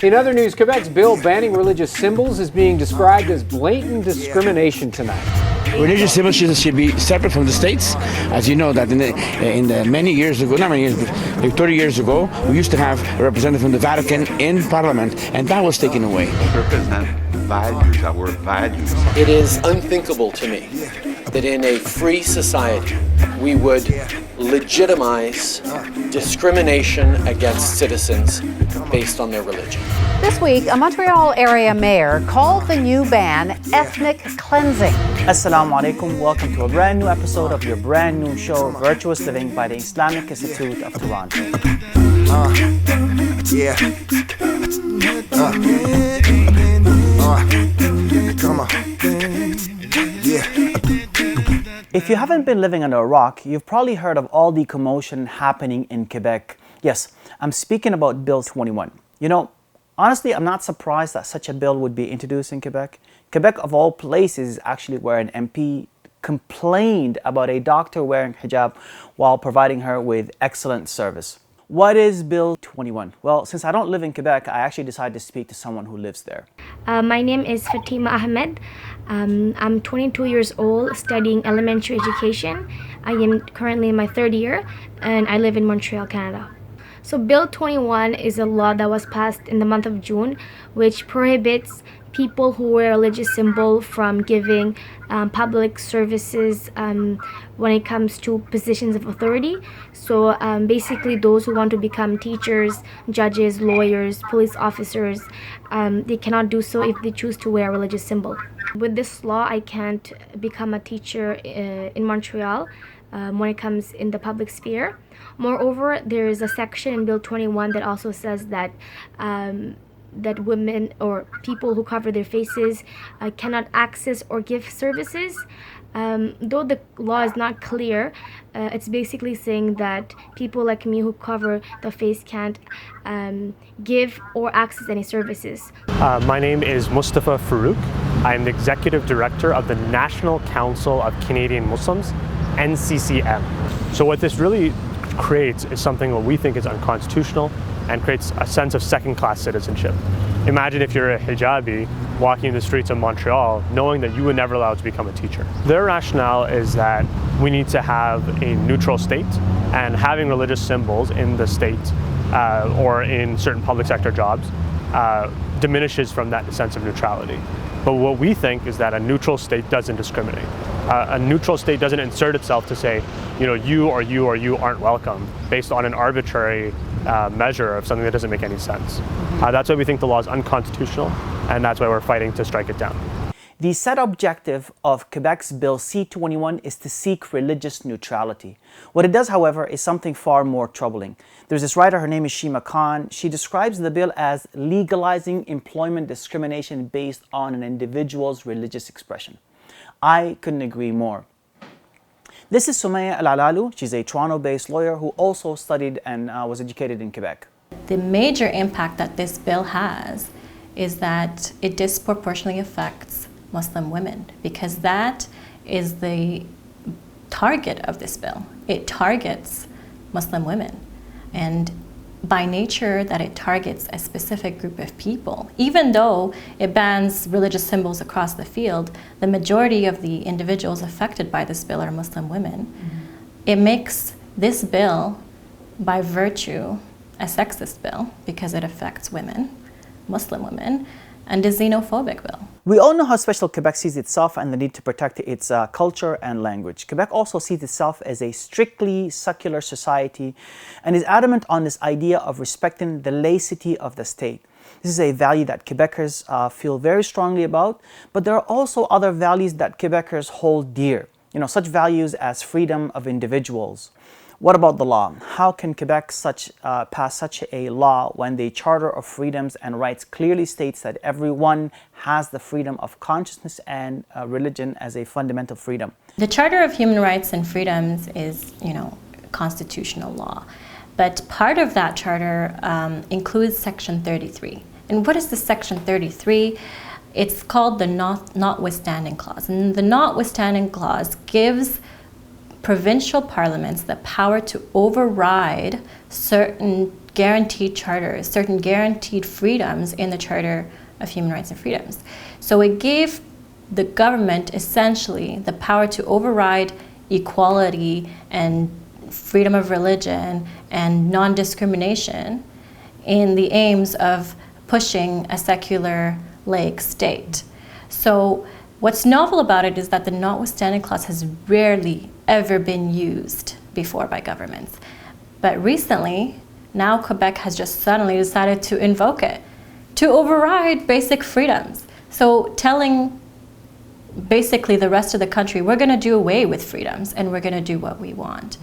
In other news, Quebec's bill banning religious symbols is being described as blatant discrimination tonight. Religious symbols should be separate from the states. As you know, that in the many years ago, not many years, but like 30 years ago, we used to have a representative from the Vatican in Parliament, and that was taken away. Represent values, our word values. It is unthinkable to me that in a free society we would legitimize discrimination against citizens based on their religion. This week, a Montreal area mayor called the new ban ethnic cleansing. Assalamu alaikum. Welcome to a brand new episode of your brand new show, Virtuous Living by the Islamic Institute of Toronto. Come on. If you haven't been living under a rock, you've probably heard of all the commotion happening in Quebec. Yes, I'm speaking about Bill 21. You know, honestly, I'm not surprised that such a bill would be introduced in Quebec. Quebec, of all places, is actually where an MP complained about a doctor wearing hijab while providing her with excellent service. What is Bill 21? Well, since I don't live in Quebec, I actually decided to speak to someone who lives there. My name is Fatima Ahmed. I'm 22 years old, studying elementary education. I am currently in my third year, and I live in Montreal, Canada. So Bill 21 is a law that was passed in the month of June, which prohibits people who wear a religious symbol from giving public services when it comes to positions of authority. So basically those who want to become teachers, judges, lawyers, police officers, they cannot do so if they choose to wear a religious symbol. With this law, I can't become a teacher in Montreal when it comes in the public sphere. Moreover, there is a section in Bill 21 that also says that that women or people who cover their faces cannot access or give services. Though the law is not clear, it's basically saying that people like me who cover the face can't give or access any services. My name is Mustafa Farouk. I am the Executive Director of the National Council of Canadian Muslims, NCCM. So what this really creates is something that we think is unconstitutional and creates a sense of second-class citizenship. Imagine if you're a hijabi walking the streets of Montreal knowing that you were never allowed to become a teacher. Their rationale is that we need to have a neutral state, and having religious symbols in the state or in certain public sector jobs diminishes from that sense of neutrality. But what we think is that a neutral state doesn't discriminate. A neutral state doesn't insert itself to say, you know, you or you aren't welcome based on an arbitrary measure of something that doesn't make any sense. That's why we think the law is unconstitutional, and that's why we're fighting to strike it down. The set objective of Quebec's Bill C-21 is to seek religious neutrality. What it does, however, is something far more troubling. There's this writer, her name is Shima Khan. She describes the bill as legalizing employment discrimination based on an individual's religious expression. I couldn't agree more. This is Sumaya Al-Alalu. She's a Toronto-based lawyer who also studied and was educated in Quebec. The major impact that this bill has is that it disproportionately affects Muslim women, because that is the target of this bill. It targets Muslim women, and by nature that it targets a specific group of people. Even though it bans religious symbols across the field, the majority of the individuals affected by this bill are Muslim women. It makes this bill, by virtue, a sexist bill because it affects women, Muslim women, and a xenophobic bill. We all know how special Quebec sees itself and the need to protect its culture and language. Quebec also sees itself as a strictly secular society and is adamant on this idea of respecting the laicity of the state. This is a value that Quebecers feel very strongly about, but there are also other values that Quebecers hold dear. You know, such values as freedom of individuals. What about the law? How can Quebec pass such a law when the Charter of Freedoms and Rights clearly states that everyone has the freedom of consciousness and religion as a fundamental freedom? The Charter of Human Rights and Freedoms is, constitutional law. But part of that charter includes Section 33. And what is the Section 33? It's called the Notwithstanding Clause. And the Notwithstanding Clause gives provincial parliaments the power to override certain guaranteed charters, certain guaranteed freedoms in the Charter of Human Rights and Freedoms. So it gave the government essentially the power to override equality and freedom of religion and non-discrimination in the aims of pushing a secular laic state. So what's novel about it is that the notwithstanding clause has rarely ever been used before by governments. But recently, now Quebec has just suddenly decided to invoke it to override basic freedoms. So telling basically the rest of the country, we're going to do away with freedoms and we're going to do what we want.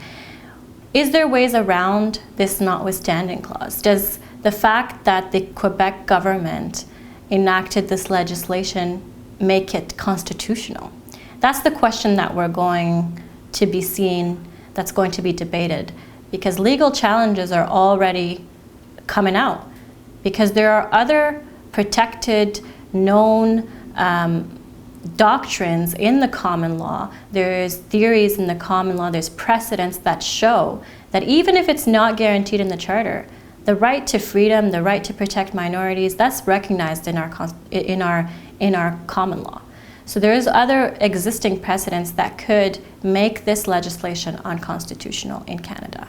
Is there ways around this notwithstanding clause? Does the fact that the Quebec government enacted this legislation make it constitutional? That's the question that we're going to be seeing, that's going to be debated, because legal challenges are already coming out, because there are other protected, known doctrines in the common law. There's theories in the common law, there's precedents that show that even if it's not guaranteed in the Charter, the right to freedom, the right to protect minorities, that's recognized in our common law. So there's other existing precedents that could make this legislation unconstitutional in Canada.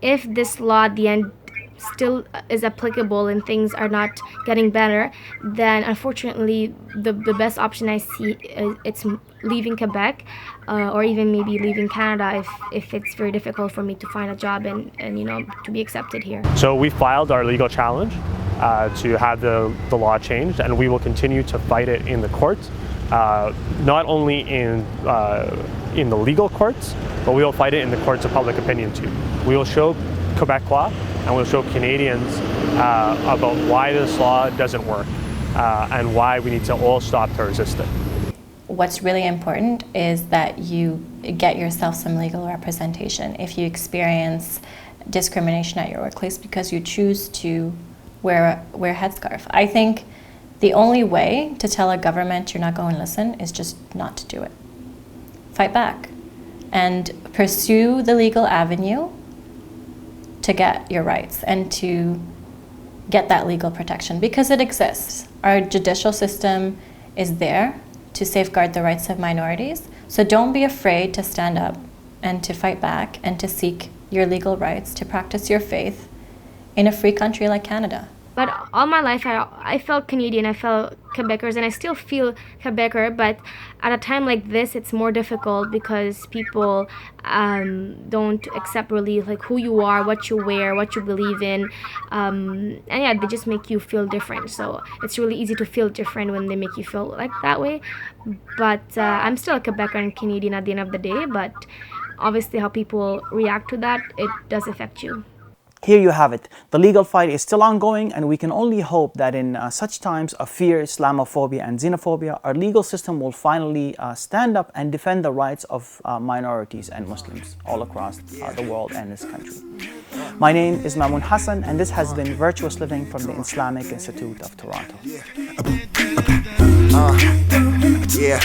If this law at the end still is applicable and things are not getting better, then unfortunately the best option I see is it's leaving Quebec or even maybe leaving Canada if it's very difficult for me to find a job and to be accepted here. So we filed our legal challenge to have the law changed, and we will continue to fight it in the courts, not only in the legal courts, but we will fight it in the courts of public opinion too. We will show Quebecois and we'll show Canadians about why this law doesn't work and why we need to all stop to resist it. What's really important is that you get yourself some legal representation if you experience discrimination at your workplace because you choose to wear a headscarf. I think the only way to tell a government you're not going to listen is just not to do it. Fight back and pursue the legal avenue to get your rights and to get that legal protection, because it exists. Our judicial system is there to safeguard the rights of minorities. So don't be afraid to stand up and to fight back and to seek your legal rights to practice your faith in a free country like Canada. But all my life I felt Canadian, I felt Quebecers, and I still feel Quebecer, but at a time like this it's more difficult because people don't accept really like who you are, what you wear, what you believe in, and yeah, they just make you feel different. So it's really easy to feel different when they make you feel like that way. But I'm still a Quebecer and Canadian at the end of the day, but obviously how people react to that, it does affect you. Here you have it. The legal fight is still ongoing, and we can only hope that in such times of fear, Islamophobia, and xenophobia, our legal system will finally stand up and defend the rights of minorities and Muslims all across the world and this country. My name is Mamoun Hassan, and this has been Virtuous Living from the Islamic Institute of Toronto. Yeah.